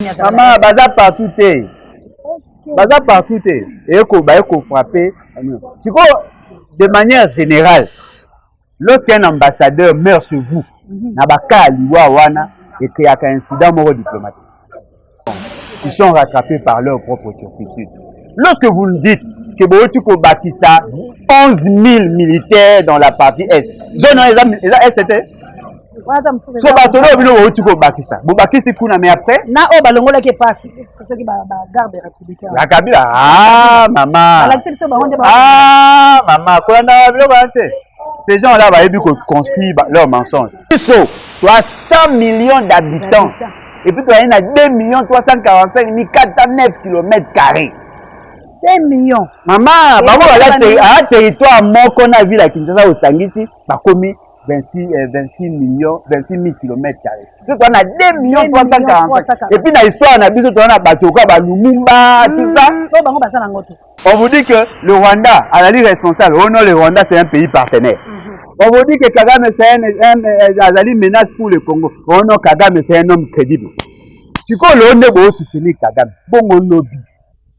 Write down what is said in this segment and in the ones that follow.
Maman, baza partout. Baza partout. Et qu'on frapper. De manière générale, lorsqu'un ambassadeur meurt sur vous, et qu'il y a un incident diplomatique, ils sont rattrapés par leur propre turpitude. Lorsque vous nous dites que Botuko Bakissa, 11 000 militaires dans la partie Est, Est c'était so basolo bino Botuko Bakissa. Bobakisi kuna mais après na o balongola ke passe ceux qui garde républicain. La Kabila maman. Maman, quoi ces gens-là vont construire leurs mensonges. 60 millions d'habitants. Et puis, il y a 2 345 409 km². 2 millions. Maman, un territoire mort qu'on a vu la Kinshasa au Sangisi, a commis 26 000 km². Donc, on a 2 345. Et puis, dans l'histoire, on a vu que on a Batoka, Lumumba, tout ça. On vous dit que le Rwanda, à la ligne responsable, oh non, le Rwanda, c'est un pays partenaire. On vous dit que Kagame, c'est une menace pour le Congo. Oh non, Kagame, c'est un homme crédible. Tu connais le Rwanda, vous soutenez Kagame. Bon, on lobby.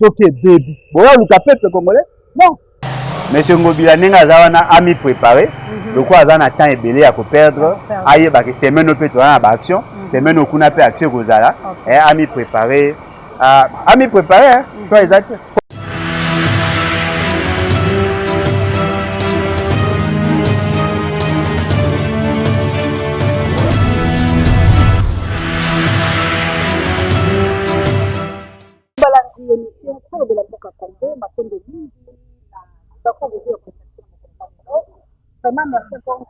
Sauf que baby. Bon, vous avez fait Congolais? Non. Monsieur Ngobila, Nengazawana a mis préparé. Le quoi, on a temps et belé à perdre. Aïe, c'est même nos petits action. C'est même nos qu'on a fait action aux ala. Et a mis préparé. A mis préparé, hein. Toi, exact. Vraiment, merci pour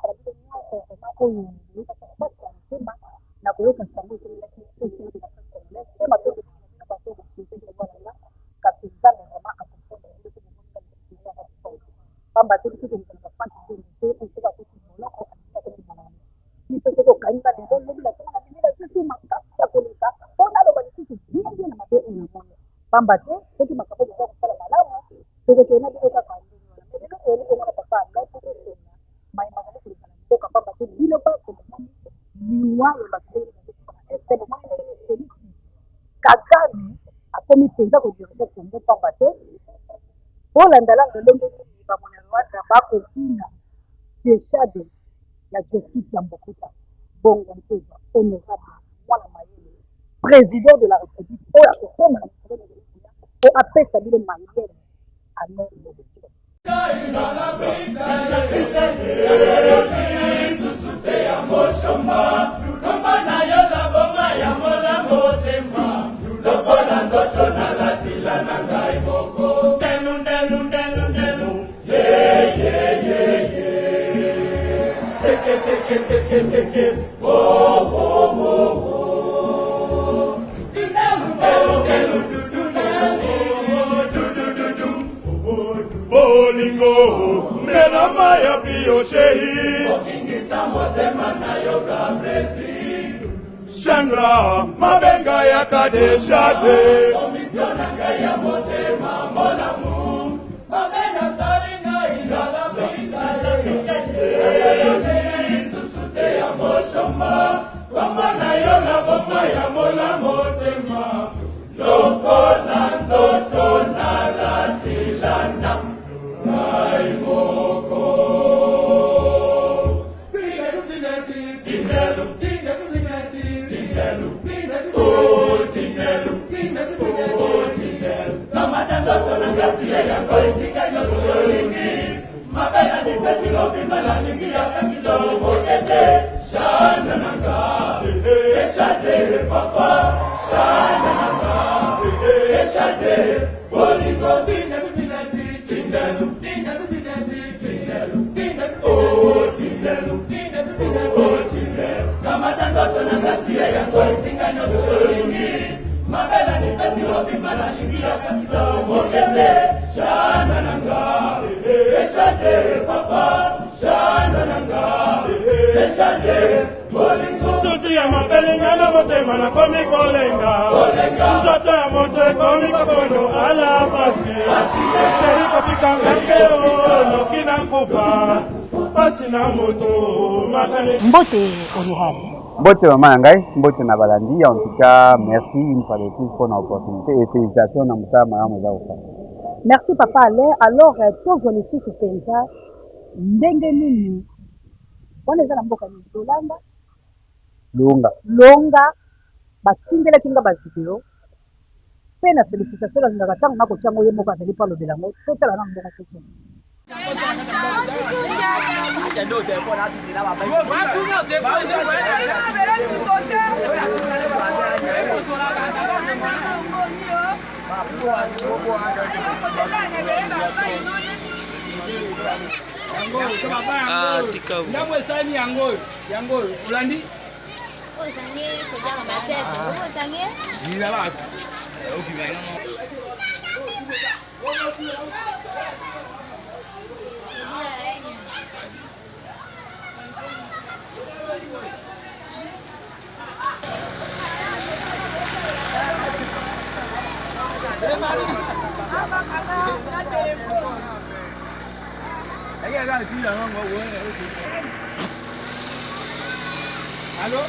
Kagame a commis penza ko direct Congo pambate Olandala ndolongo ba mwana Rwanda ba ko kina peshade ya justice ya Mbokuta bongo mpeza honorable mwana mayele président de la République o ya kokoma o apesa bile mayele ano Bolingo, melama ya bioshehi, okingisa motema na yoga brezi. Chandra, mabenga ya kadeshade, komisionanga ya motema molamu. Mabena salinga ilala brita ya susute ya moshoma, kama na yola boma ya mola motema. Loko na nzoto na latilana. Susi ya mabelinga na motema na komi kolenga Nzoto ya moto komi kokono ala pasi Sheri kopika ngakeo nokina kufa Pasi na moto Mbote honorable Mbote maman ngai, mbote na balandi. En tout cas, merci une fois de plus pour l'opportunité et félicitations na Moussa Mariam Zaoufa. Merci papa Alain. Alors tous les sous ce penza ndenge nini wana eza na mboka ni Lolanda longa batindela kinga ba video pe na félicitation la ndaka tango nako tyango ye moko azali pa lobela ngo totala na mboka tete. Allô?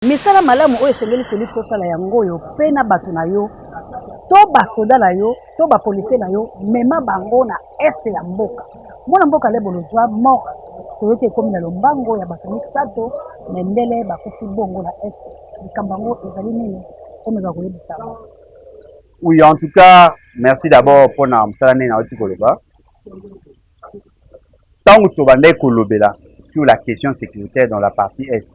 misala malamu oyo esengeli Félix osala yango oyo mpe na bato na yo to basoda na yo to bapolisier na yo mema bango na este ya mboka mwana mboka lebolozwa mort toyoki ekomi na lombango ya bato misato mendele bakufi bongo na este likambo yango ezali nini omeka koyebisa. Oui, en tout cas, merci d'abord pour na msala nene na oti koloba. Tango tobande kolobela sur la question sécuritaire dans la partie est.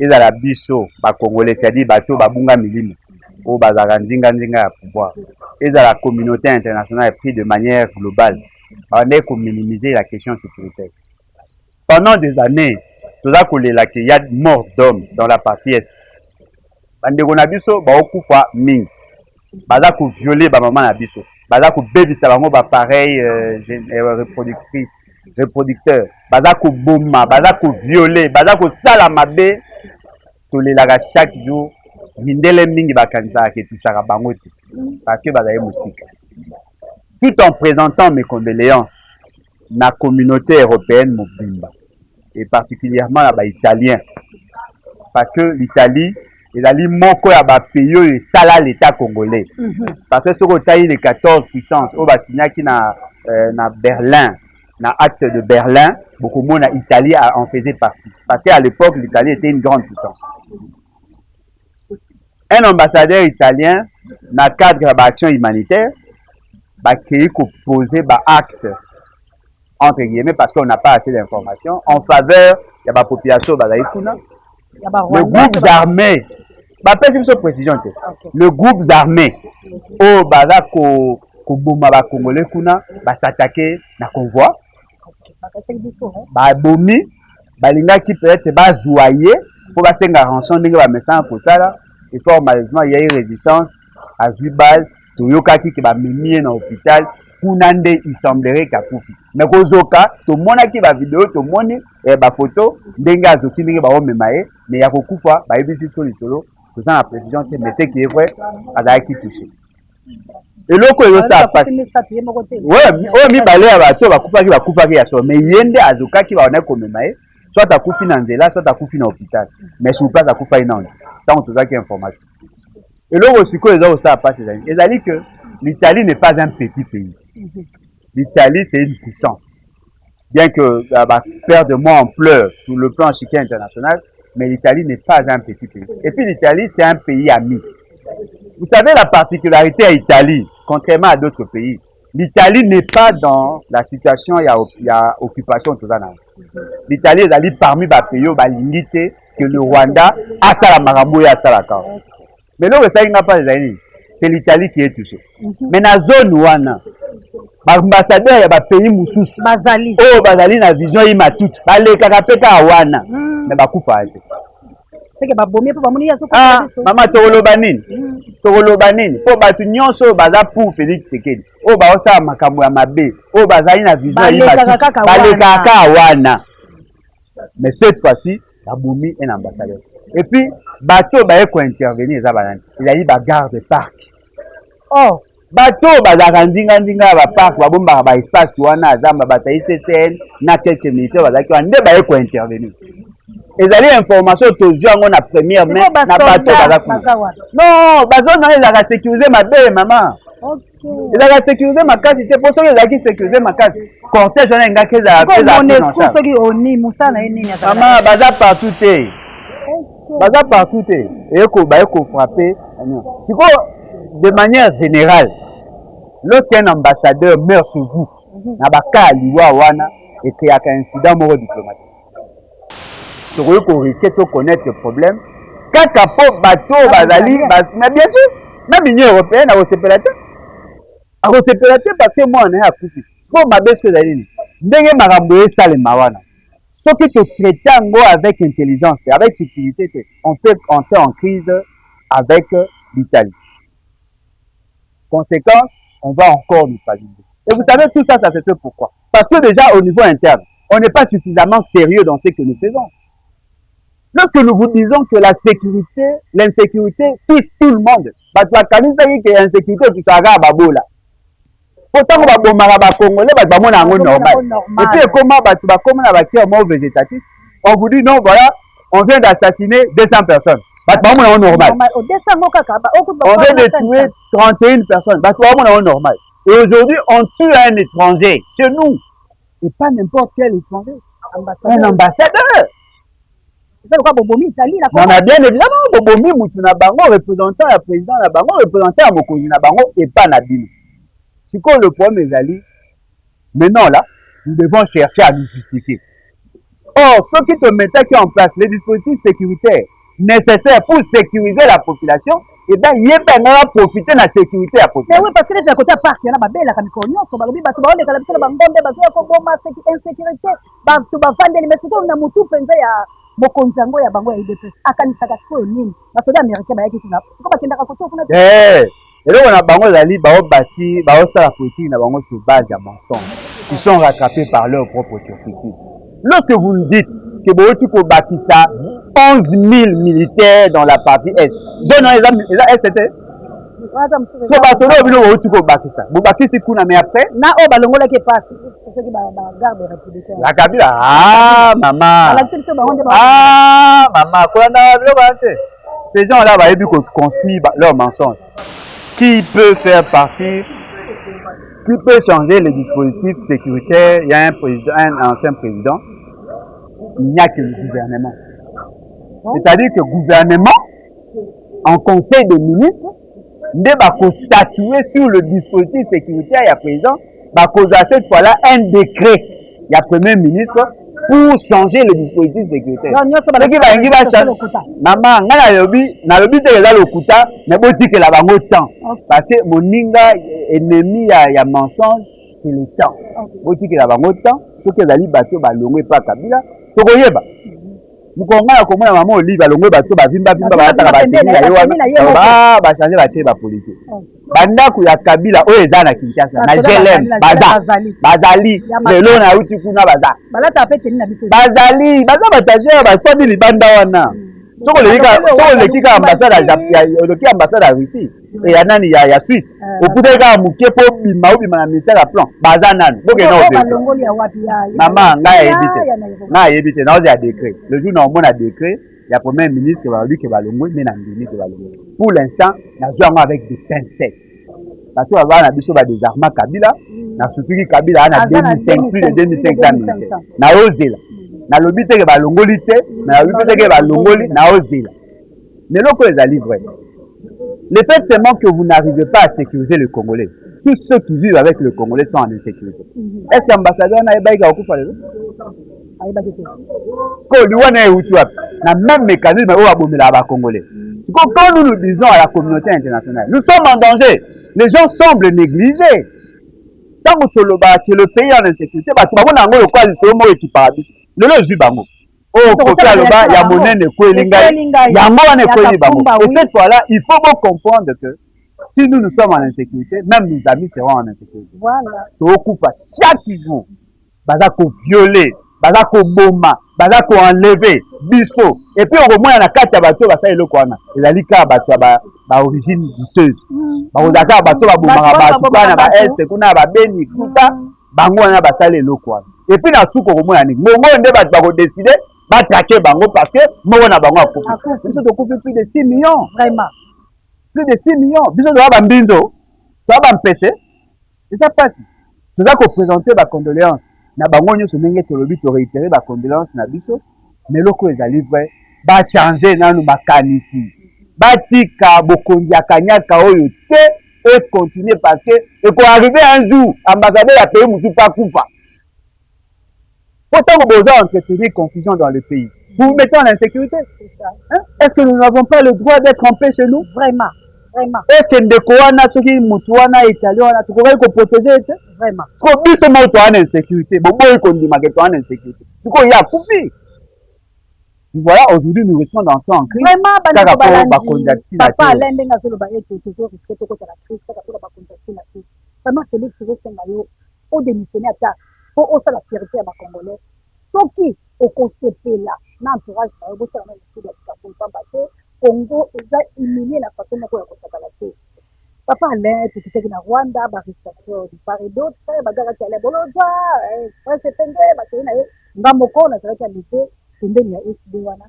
Et à la biso ba congolais, c'est-à-dire bato babunga milimo o bazaka nzinga ya pouvoir. Et à la communauté internationale pris de manière globale. On est pour minimiser la question sécuritaire. Pendant des années, tout ça qu'il y a mort d'hommes dans la partie est. Bandeko na biso ba okufa mingi. Baza ko violer ba maman na biso. Baza ko bebisa bango ba pareil reproducteur. Baza ko boma, baza ko violer, baza ko sala mabe. Tolelaka chaque jour mindele mingi bakanisa ke touchaka bango te parce que bazali musika. Tout en présentant mes condoléances na communauté européenne mobimba et particulièrement na ba italien parce que l'Italie ezali moko ya ba pays oyo esala l'état congolais parce que soko tayi les 14 puissances oyo basignaki na Berlin na acte de Berlin beaucoup mona Italie en faisait partie parce qu'à l'époque l'Italie était une grande puissance. Un ambassadeur italien na cadre de l'action humanitaire va créer poser ba acte entre guillemets parce qu'on n'a pas assez d'informations en faveur de la population balaïkouna. Le groupe armé ba pèse une précision le groupe armé au baza ko boma ba congolais kuna ba s'attaquer na convoi ba bomi balinga qui peut-être ba zoyer pour ba senga rançon ndenge ba message pour ça là et fort malheureusement il y a eu résistance à Zubal toyoka ki ba mimie na hôpital kuna nde il semblerait qu'akufi mais kozoka to mona ki ba vidéo to moni ba photo ndenge azoki ndenge ba omemaye mais ya kokufa ba yebisi solo tout ça la précision mais c'est qui est vrai a qui touché et loko yo ça passe ouais o mi balé ya bato bakufa ki ya so mais yende azoka ki ba ona komemaye soit akufi na nzela soit akufi na hôpital mais sur place akufa inande tant tout ça qui information et loko siko eza ça passe ezali que l'Italie n'est pas un petit pays. L'Italie c'est une puissance bien que va faire de moi ampleur sur le plan chiquet international mais l'Italie n'est pas un petit pays et puis l'Italie c'est un pays ami. Vous savez la particularité à l'Italie, contrairement à d'autres pays, l'Italie n'est pas dans la situation il y a occupation tout ça. L'Italie est parmi les pays où limité que le Rwanda a ça la marambo et a ça la carte. Mais là, c'est l'Italie qui est touchée. Mais dans la zone Rwanda, l'ambassadeur il y a des pays moussous. Bazali. Oh, Bazali na vision il m'a tout. Les kakapeka à Rwanda. Mais bakufa. C'est que babomie pour bamoni yaso. Ah, maman tokoloba nini po batu nyonso baza pour Félix Tshisekedi o ba osa makambo ya mabe o bazali na vision balekaka wana. Mais cette fois-ci babomi un ambassadeur et puis bato baye ko intervenir eza banani ezali ba garde parc. Oh bato bazaka ndinga ba parc babombaka ba espace wana azamba bata ICCN na quelques militaires bazaki wana nde baye ko intervenir. Ezali information tozwi yango na première main na bato bazakuna. Non, bazo na ezaka sécuriser mabe maman. OK. Ezaka sécuriser makasi te pour soki ezaki sécuriser makasi. Cortège wana ngaki ezala pesa. Soki oni musana nini azala. Maman baza partout te. Baza partout te. Eko frapper. Siko de manière générale, lorsqu'un ambassadeur meurt sur vous, na baka liwa wana et qu'il y a un incident moro diplomatique. Tu risque de connaître le problème. Quand tu bateau, mais bien sûr, même l'Union européenne a recépélaté. A recépélaté parce que moi, on est à couper. Pour ma bête, c'est d'aller. Ndenge maramboye ça les mawana. Ce qui te traite avec intelligence, avec sécurité, on peut entrer en crise avec l'Italie. Conséquence, on va encore nous fragiliser. Et vous savez, tout ça, ça se fait pourquoi? Parce que déjà, au niveau interne, on n'est pas suffisamment sérieux dans ce que nous faisons. Lorsque nous vous disons que la sécurité, l'insécurité touche tout le monde, parce que l'insécurité touche à Babola. Pourtant, on va bombarder les Congolais, on va normal. Et puis, comment on va faire un mot végétatif? On vous dit non, voilà, on vient d'assassiner 200 personnes. On est normal. On vient de tuer 31 personnes. On est normal. Et aujourd'hui, on tue un étranger chez nous. Et pas n'importe quel étranger. Un ambassadeur. On a bien évidemment Bobomi Moutuna Bango, représentant la président la Bango, représentant à Mokozi na Bango et pas Nabino. C'est quoi le problème, les alliés? Maintenant là, nous devons chercher à nous justifier. Or, ceux qui te mettent en place les dispositifs sécuritaires nécessaires pour sécuriser la population, et bien, il y a pas profiter de la sécurité à la population. Mais oui, parce que les côté parc, il y a des belles camions, il y a des belles camions, insécurité, mokonzango ya bango ya IDPS akanisaka siko nini basoda américain bayaki kuna siko bakendaka koto kuna eloko na bango ezali baobati baosala politique na bango sur base ya mensonge. Ils sont rattrapés par leur propre turpitude. Lorsque vous nous dites que booti kobakisa 11 000 militaires dans la partie est, je non les est c'était so basoda obino booti kobakisa bobakisi kuna mais après na o balongola ke passe ceux qui ba garde républicain la Kabila. Ah maman, ah maman, ces gens là vont construire leurs mensonges. Qui peut faire partie, qui peut changer les dispositifs sécuritaires? Il y a un président, un ancien président, il n'y a que le gouvernement. C'est-à-dire que le gouvernement, en conseil des ministres, ne va pas statuer sur le dispositif sécuritaire. Il y a président, va causer cette fois-là un décret. Il y a premier ministre pour changer le dispositif sécuritaire. Maman, nalobi te la lokuta, mais bon dit que la bango temps. Parce que mon ninga ennemi ya mensonge, c'est le temps. Bon dit que la bango temps, ce que la liberté ba longwe pas Kabila, tokoyeba. Mukonga ya komona maman oli ba longwe bato ba vimba ba ta ba teni ya yo ba changer ba teni ba politique. Bandaku ya Kabila oyo eza na Kinshasa na GLM bazali lelo na uti kuna bazali batager basali libanda wana soko lekika ambassade ya Russie et ya nani ya Suisse okuteka muke po bima na ministère ya plan baza nani boke na obe mama nga yebite na oza décret le jour na omona décret ya premier ministre va lui que va le mais na ndini que va le pour l'instant na jouer avec des pincettes parce que va na biso ba désarmement Kabila na surtout Kabila na 2005 plus de 2500 militaires na ozela na lobi te ke ba longoli te na lobi te ke ba longoli na ozela mais loko ezali vrai Le fait seulement que vous n'arrivez pas à sécuriser le Congolais. Tous ceux qui vivent avec le Congolais sont en insécurité. Est-ce que l'ambassadeur n'a pas eu à la même mécanisme au Congolais. Quand nous nous disons à la communauté internationale, nous sommes en danger. Les gens semblent négligés. Tant que le pays est en insécurité, et cette fois-là, il faut comprendre que si nous sommes en insécurité, même nos amis seront en insécurité. Voilà. Chaque jour, bazako violer, bazako boma, bazako enlever, biso. Et puis au moins, on a 4 bateaux, ça y est le quoi. Il a dit qu'il y a ba origine douteuse. Bazaka bateau ba bomara ba tukana ba est, kuna ba beni kuta, bango na ba sale le quoi. Et puis na souko au moins, mongo nde ba décider, ba traquer bango parce que mongo na bango a coupé. Nous sommes plus de 6 millions, vraiment. Plus de 6 millions. Biso doit ba mbindo, doit ba mpese. Et ça passe. Nous avons présenté ma condoléance. Na bango nyo somenge tolobi to réitérer ma condoléance na biso. Mais loko ezali vrai, ba changer nanu makanisi. Ba tika bokonzi akanyaka oyo te et continuer parce que et pour arriver un jour ambassadeur ya pays musu pas kufa. Pourtant vous besoin entretenir confusion dans le pays. Vous vous mettez en insécurité. Hein? Est-ce que nous n'avons pas le droit d'être en paix chez nous? Vraiment. Vraiment. Est-ce que ndeko wana soki mutu wana italien wana tukoki ko protéger ete? Vraiment. Ko biso mo to en insécurité, boboyi ko ndima ke to en insécurité. Siko ya kufi. Voilà, aujourd'hui nous restons dans ce en crise. Vraiment papa Alain ndenga solo ba ete toujours risquer to kota la crise kaka to ba contacter la crise. Vraiment c'est lui qui veut senga yo au démissionner ata pour osa la fierté ya ba congolais. Soki au kosepela na entourage ba bo sala na studio ya Kabul pamba Congo eza humilié la façon dont on a fait. Papa Alain, tu sais que na Rwanda, arrestation du part et d'autre, bagara qui allait boloja, c'est pendé, bakina ngamoko na zaka lité, pendé ya SD wana,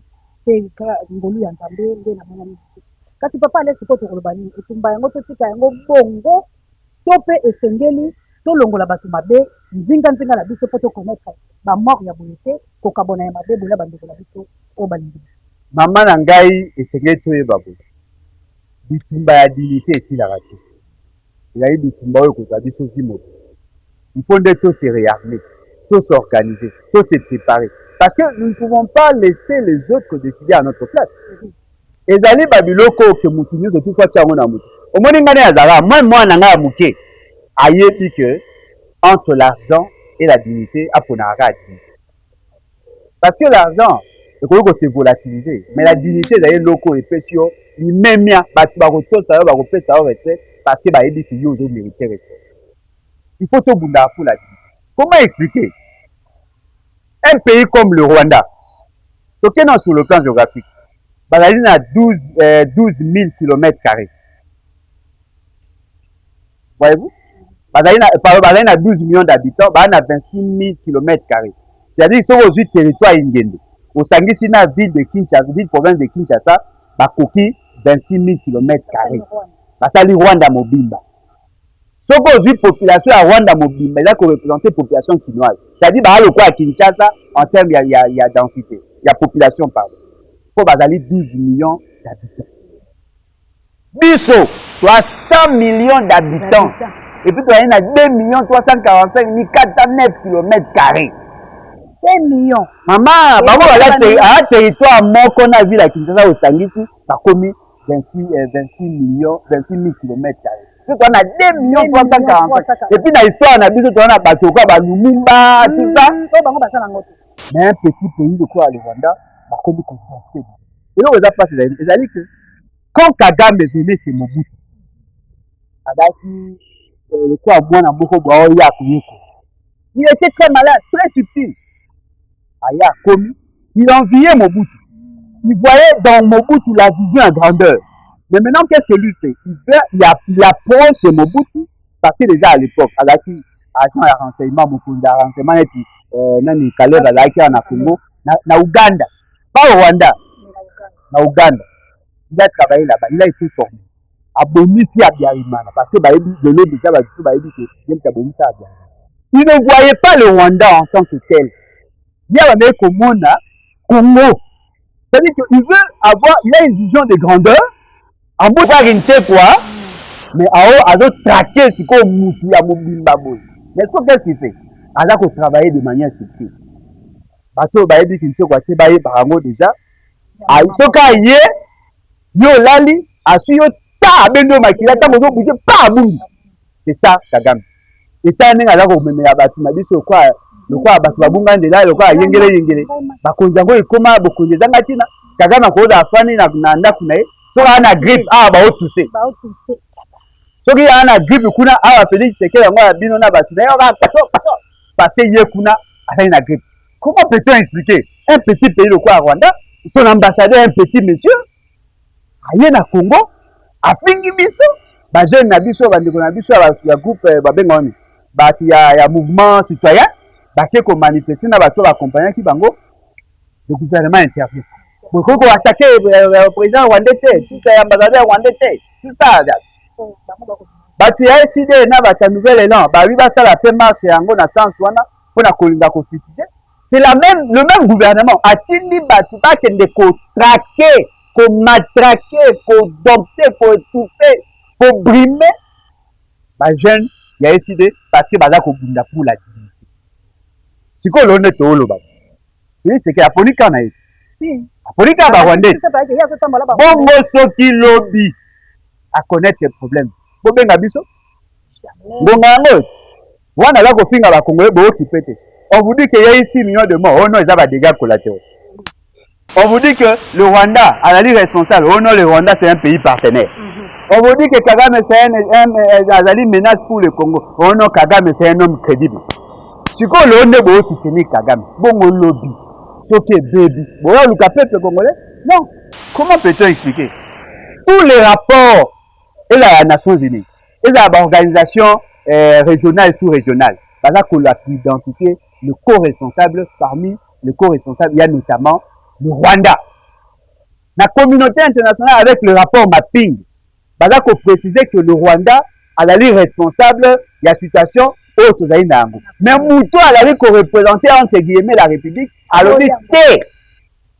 c'est ngolu ya ntambe nde na mwana misi. Kasi papa Alain c'est pour lobani, etumba yango to tika yango bongo, tope esengeli, to longola batu mabe, nzinga la biso poto connaître ba mort ya bonité, ko kabona ya mabe bola bandeko la biso o balingi. Maman na ngai esengeli toyeba boye bitumba ya dignité esilaka te ezali bitumba oyo kozwa biso vimoto il faut nde to se réarmer to s'organiser to se préparer parce que nous ne pouvons pas laisser les autres décider à notre place ezali babiloko oke mutu nyonso tufa tiango na mutu omoni ngani azala mwana ngai ya moke ayebi que entre l'argent et la dignité aponaka ya dignité parce que l'argent il se volatiliser. Mais la dignité d'ailleurs locaux et pétio, il même bien, parce que parce que bah il dit que mériter respect. Il faut tout bunda pour la dignité. Comment expliquer? Un pays comme le Rwanda, donc sur le plan géographique, bah il a 12 000 km². Voyez-vous? Bah il a 12 millions d'habitants, bah il a 26 000 km². C'est-à-dire qu'ils sont aussi territoire indien. Au Sangisi, la ville de Kinshasa, ville province de Kinshasa, Bakoki, 26 000 km². Basali Rwanda Mobimba. Ce qu'on dit population à Rwanda Mobimba, il a représenté la population chinoise. C'est-à-dire, bah, le quoi à Kinshasa, en termes, il y a densité, il y a population, pardon. Il faut basali 12 millions d'habitants. Bisso, 300 millions d'habitants. Et puis, tu as 2 345 409 km². 2 millions. Maman, bango à territoire moko na ville à Kinshasa au Sangisi, ça commis 26 000 km². C'est qu'on a 2 millions 345. Et puis dans l'histoire, on a dit qu'on a battu quoi, Lumumba, tout ça. Mais un petit pays de quoi, le Rwanda, bah commis comme ça. Et là, on a passé c'est-à-dire que quand Kagame venait chez Mobutu, le quoi, moi, na beaucoup il était très malade, très subtil. Aya commis, il enviait Mobutu. Il voyait dans Mobutu la vision en grandeur. Mais maintenant, qu'est-ce que lui fait? Il approche Mobutu, parce que déjà à l'époque, agent à renseignement, Mukunda, renseignement, et puis, Nani Kaleb, en Congo, na Uganda, pas au Rwanda, na Uganda. Il a travaillé là-bas, il a été formé. Abonisi à Biarimana, parce que Baïbi, de l'eau déjà, Baïbi, il ne voyait pas le Rwanda en tant que tel. Il y a un mec au monde, Congo. C'est-à-dire qu'il veut avoir, il a une vision de grandeur ambutaki ntekwa mais azo traquer siko mutu ya mobimba boy. Mais qu'est-ce qu'il fait? Aza ko travailler de manière subtile. Bato bayebi ntekwa te baye bango déjà. Soka ye yo lali asu yo ta bendo makila ta mozo bouger pa bungi. C'est ça Kagame. Et ça ndenge aza ko memela bato na biso kwa lokwa bato babunga ndela lokwa yengele bakonzango ikoma bokonze zanga tina Kagame ko da afani na ndaku na ye soka ana grippe ba otuse soki ana grippe kuna awa Félix Tshisekedi yango ya bino na bato na yo parce que ye kuna afani na grippe. Comment peut-on expliquer un petit pays lokwa Rwanda, son ambassadeur un petit monsieur aye na Congo afingi biso ba jeune na biso bandeko na biso ya groupe babenga oni bati ya mouvement citoyen bake ko manifester na bato accompagner ki bango le gouvernement interdit. Beaucoup ko attaquer le président rwandais, tout ça ambassadeur rwandais, tout ça. Bati ya SID na bata nouvelle élan ba wi ba sala pe marche yango na sens wana pona kolinga ko critiquer. C'est le même gouvernement atindi bati ba kende ko traquer, ko matraquer, ko dompter, ko étouffer, ko brimer ba jeune ya SID parce que baza ko bunda pour la dignité. Siko lone to oloba. C'est que la police en a été. Si. La police a rwandais. Bongo soki lobby à connaître les problèmes. Bobenga biso. Bonga ngo. Wana la ko finga ba Congolais bo okipete. On vous dit qu'il y a eu 6 millions de morts. Oh non, ils ont des dégâts collatéraux. On vous dit que le Rwanda a la ligne responsable. Oh non, le Rwanda c'est un pays partenaire. On vous dit que Kagame c'est une menace pour le Congo. Oh non, Kagame c'est un homme crédible. Si vous avez un soutenir Kagame, bon lobby, soké baby, bon le peuple congolais, non. Comment peut-on expliquer? Tous les rapports et la Nations Unies, et l'organisation régionale et sous-régionale, parce qu'on a identifié le co-responsable parmi les co-responsables, il y a notamment le Rwanda. La communauté internationale avec le rapport mapping, parce qu'on précisait que le Rwanda a la ligne responsable de la situation autre mais Mouto a la ligne qu'on représentait entre guillemets la République, alors dit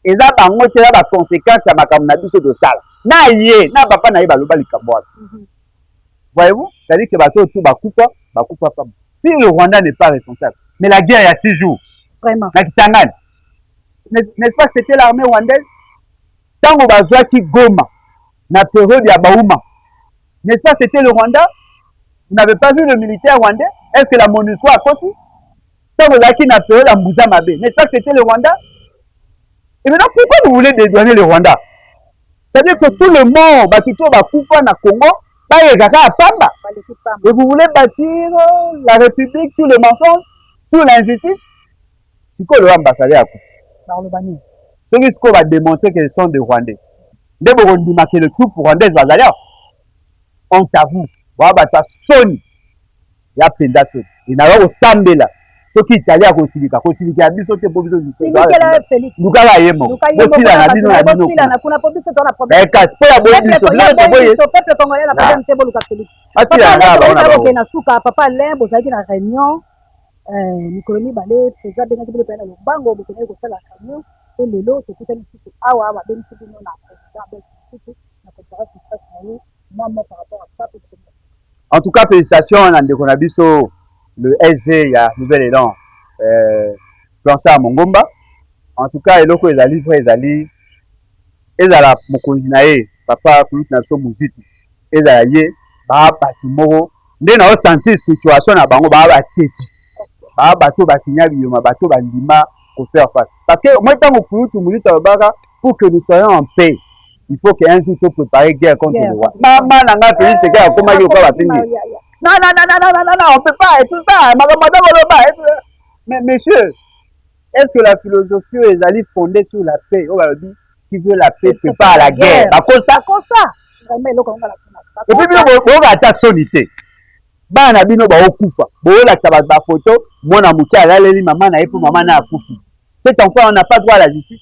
et là bango c'est la conséquence à ma camarade de ça. Na yé, na papa na yé baloba likambo. Voyez-vous, c'est-à-dire que bateau tout bakupa pas. Si le Rwanda n'est pas responsable, mais la guerre il y a 6 jours. Vraiment. N'est-ce pas que c'était l'armée rwandaise? Tango bazwa ki Goma, na période ya Baouma. N'est-ce pas que c'était le Rwanda? Vous n'avez pas vu le militaire rwandais? Est-ce que la MONUSCO a compris? Tango zaki na période ya Mbouza Mabe. N'est-ce pas que c'était le Rwanda? Et maintenant, pourquoi vous voulez dédouaner le Rwanda? C'est-à-dire que tout le monde, Bakito Bakufa na Congo, et vous voulez bâtir la République sur le mensonge, sur l'injustice? C'est quoi l'ambassadeur à coup? Ceux qui va démontrer qu'ils sont des Rwandais. Dès que vous marquez le tout pour Rwandais, on t'avoue, voilà, ça sonne. Il y a plein d'actions. Il y a un samedi là. Ceux qui Italie à Kosilika, Kosilika, ils sont des pauvres. Nous allons y aller. Aussi là, nous allons y aller. Nous en tout cas, félicitations à Ndekonabiso, le SG, il y a Nouvel Élan, planché à Mongomba. En tout cas, il y a des livres, il y a des livres, il papa, il y a des musique, il y a des livres, il y a des senti situation à Bango, il y a des bateaux, il y a des bateaux, pour faire face. Parce que moi, quand pour que nous soyons en paix, il faut qu'un jour tu préparer guerre contre le roi. Maman, n'a pas fini, c'est qu'il y a comment il va finir. Non, on ne peut pas, et tout ça. Mais monsieur, est-ce que la philosophie est fondée sur la paix? On va dire, qui veut la paix, prépare la guerre. Comme ça. Et puis, on va attaquer sonité. Bana bino ba okufa. Bola ça va ba photo, mona muki alaleli maman na epo maman na akufi. Cet enfant on n'a pas droit à la justice.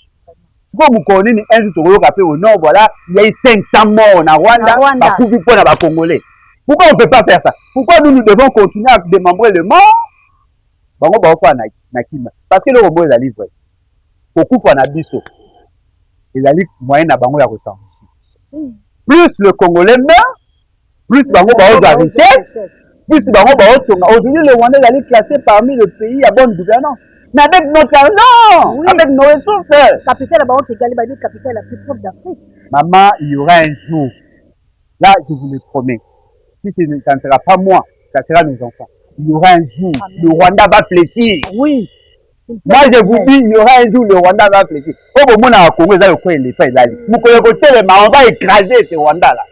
Pourquoi vous connaissez un jour au café au nord, voilà, il y a eu 500 morts en Rwanda, bah, pour les Congolais. Pourquoi on ne peut pas faire ça? Pourquoi nous devons continuer à démembrer le mort? Parce que le robot est livré. Beaucoup de biso. Il a dit moyen à bango ya ressentir. plus le Congolais meurt, plus bango bao de richesse, plus bango bao tonga. Aujourd'hui, le Rwanda est classé parmi les pays à bonne gouvernance. Mais avec notre argent, oui, avec nos ressources. Capitale bango qui gagne la capitale la plus propre d'Afrique. Maman, il y aura un jour. Là, je vous le promets. Si ça ne sera pas moi, ça sera nos enfants. Il y aura un jour, le Rwanda va fléchir. Oui. Moi, je vous dis, il y aura un jour, le Rwanda va fléchir. Au moment où Congo, il y a le coin, il est fait, là. Vous connaissez, on va écraser ce Rwanda-là.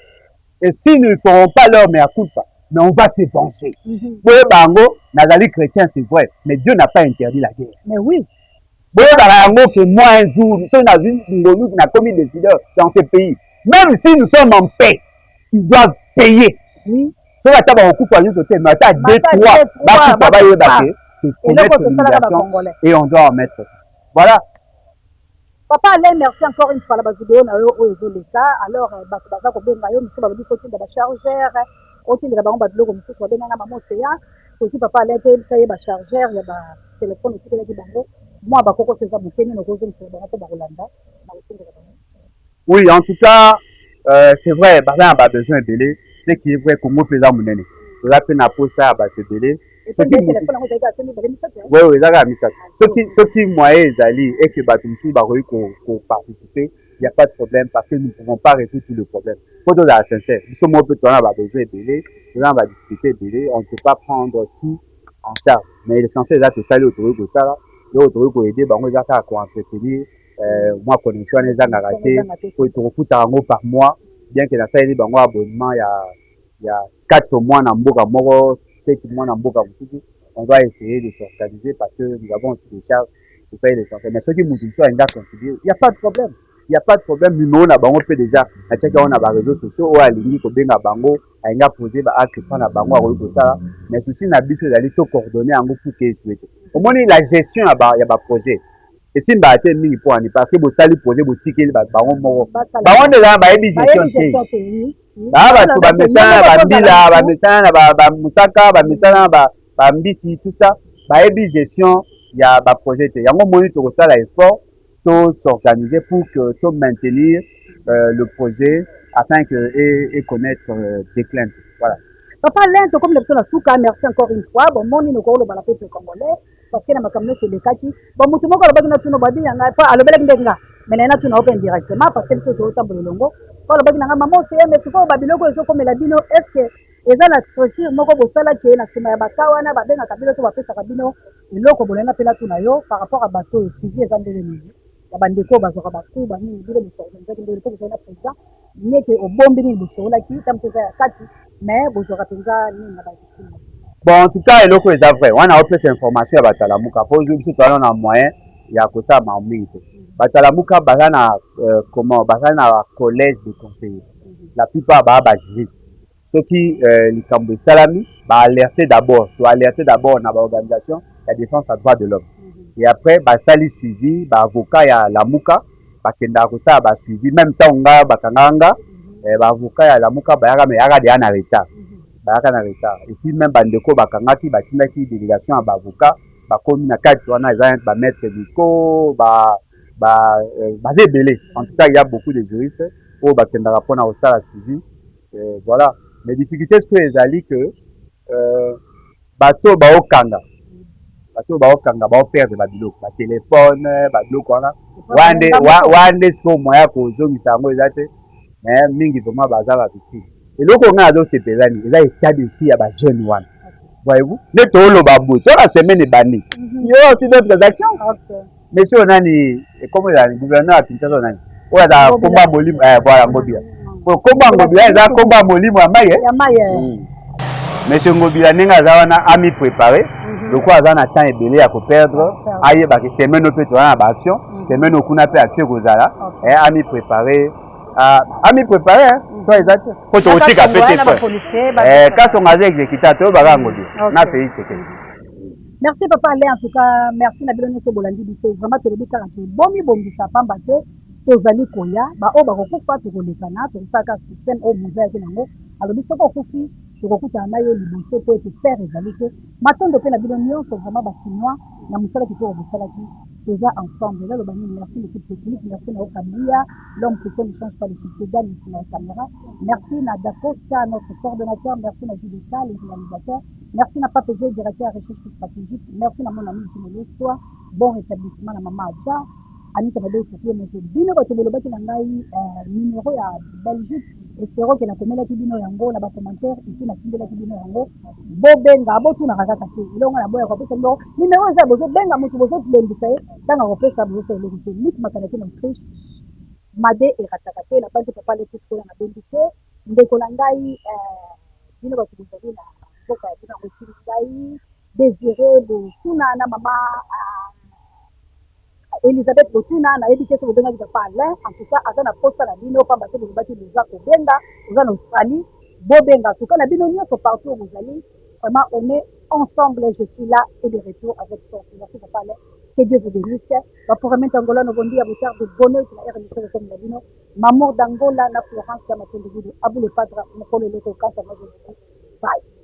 Et si nous ne ferons pas leur mais à coup pas, mais on va se pencher. Oui, bango, Nazali chrétien, c'est vrai, mais Dieu n'a pas interdit la guerre. Mais oui. Oui, bango, que moi, un jour, nous sommes qui n'a commis des décideurs dans ce pays. Même si nous sommes en paix, ils doivent payer. Oui. So la table on coupe à l'autre côté, mais à deux, trois, et on doit en mettre. Voilà. Papa Alain, merci encore une fois la base vidéo na yo oyo l'État. Alors baza ko benga yo monsieur babadi faut ba chargeur, otinda ba ngomba biloko monsieur so benga na maman Seya. Aussi papa Alain te ça y ba chargeur ya ba téléphone aussi ki bango. Moi ba koko c'est ça bokeni no kozo monsieur ba ko ba Rolanda. Oui, en tout cas, c'est vrai, baza ba besoin de ce qui est vrai Congo présent monene. Là pe na posa ba se délai. Oui, ça ce qui moyen ezali et que batumsi ba ko participer, il n'y a pas de problème parce que nous ne pouvons pas résoudre tout le problème. Faut être sincère. Nous sommes peut on a besoin de on va discuter de on ne peut pas prendre tout en charge. Mais l'essentiel là c'est ça autour de ça là, autour de aider bango za ka ko entretenir moi connexion les gens raté, faut te refouter un mot par mois, bien que la salle bango abonnement il y a 4 mois na mboka moko. On va essayer de s'organiser parce que nous avons aussi des charges pour payer les santé. Mais ceux qui nous disent qu'il il n'y a pas de problème. Il n'y a pas de problème. Nous, on a bango fait déjà. On a des réseaux sociaux, on a ligne pour benga bango, on a posé ba acte na bango à rôle ça. Mais ceci n'a pas d'aller tout coordonner en groupe pour qu'il soit. Au moins la gestion il y a pas projet. Et si bah c'est mis pour ani parce que vous salez projet vous ticket ba bango moko. Bango de là ba ebi gestion. Ah bah tu vas mettre ba mbila, ba mettre ba musaka, ba mettre ba mbisi tout ça. Ba ebi gestion il y a ba projet. Il y a un moment où ça là effort to s'organiser pour que to maintenir le projet afin que et connaître des clients. Voilà. Papa Lento comme le personne souka merci encore une fois bon moni no ko lo bala peuple congolais parce que na makamno c'est le kaki bon mutu moko lo bagina tuno badi yanga pa alo bela ndenga mais na tuna open directement parce que c'est tout tambo longo ko lo bagina maman c'est mais ko babiloko eso comme la bino est-ce que eza la structure moko bosala ke na sima ya bakawa na babenga kabilo to bapesa kabino eloko bolenga pela tuna yo par rapport à bateau suivi eza ndele nini ya bandeko bazoka bakuba nini bile bosorganisation ndele to kozana président nieke obombi nini bosolaki tamteza ya kati mais bozoka penza nini na bakiti. Bon, en tout cas, eloko eza vrai. On a plus d'informations à Batalamuka. Pour aujourd'hui, si tu as un moyen, il y a que ça ma minute. Batalamuka bazana comment bazana collège de conseillers. La plupart ba juriste. Ceux qui likambo salami ba alerter d'abord, soit alerter d'abord na ba organisation la défense des droits de l'homme. Et après ba sali suivi ba avocat ya Lamuka ba kenda ko ça ba suivi même temps nga ba kanganga ba avocat ya Lamuka ba yaka me yaka de en retard. Et puis même bandeko bakangaki batimaki délégation à bavocat bakomi na kati wana eza ba maître biko belé. En tout cas il y a beaucoup de juristes pour bakendaka pona osala suivi voilà. Mais difficulté ce que ezali que bato baokanga ba perdre ba biloko ba téléphone ba biloko wana wande siko moya ko zongisa ngo ezate mais mingi vraiment baza ba victime. Et le qu'on a dans ces pays, il a été ici à la jeune one. Voyez-vous? Les taureaux babou, sur la semaine est banni. Il y a aussi d'autres actions. Mais si on a ni, comme le gouverneur a dit, on a un combat molim, voilà, mobile. Pour combat mobile, il y a un combat molim à Maye. Monsieur Mobile, il y a un ami préparé. Le quoi, il y a un temps et belé à perdre. Aïe, parce que c'est même au pétrole en action. C'est même au qu'on a fait action aux ala. Et ami préparé. Ami préparé, hein? Faut te aussi qu'à péter fort. Quand on a exécuté, tu vas n'a fait merci papa Alain, en tout cas merci na biloni so bolandi biso vraiment te lebika te bomi bombisa pamba te tozali koya ba o ba ko kufa to kolekana to saka système o muza ke nango alobi soko kufi tokokutana na yo liboso po ete père ezali te matondo mpe na bino nyonso vraiment bakinois na mosala kitoko bosalaki toza ensemble eza loba nini merci l'équipe technique merci na okambia l'homme qui fait ne change pas l'équipe tedali na caméra merci na Dakosta notre coordonnateur merci na Judeka le réalisateur merci na Pape G directeur recherche stratégique merci na mon ami Jimelo Soa bon rétablissement na mama Adja Anita Bade Sofia Moto bino bato bolobaki na ngai numéro ya Belgique espero ke nakomelaki bino yango na bacommentaire ici natindelaki bino yango bobenga botunaka kaka te elongo na boya kopesa bino numéro eza bozobenga motu bozolembisa ye ntango akopesa bozosaelekise lik makanaki na autriche made erataka te na bantu papa letuskola na bendi te ndeko na ngai bino bato bozali na mboka ya bino yango esili ngai désiré botuna na mama Elisabeth Botuna na yebi keso bobenga ki papa Alain en tout cas aza na posa na bino pamba te bozobaki boza kobenga oza na Australie bobenga en tout cas na bino nyonso partout où vous allez vraiment on est ensemble je suis là et de retour avec toi merci papa Alain que Dieu vous bénisse pour remettre Angola no bondi ya bouchard de bonheur qui la RMC comme la bino maman d'Angola na Florence ya matonde gudu abu le padre mokolo leko kasa mazo bye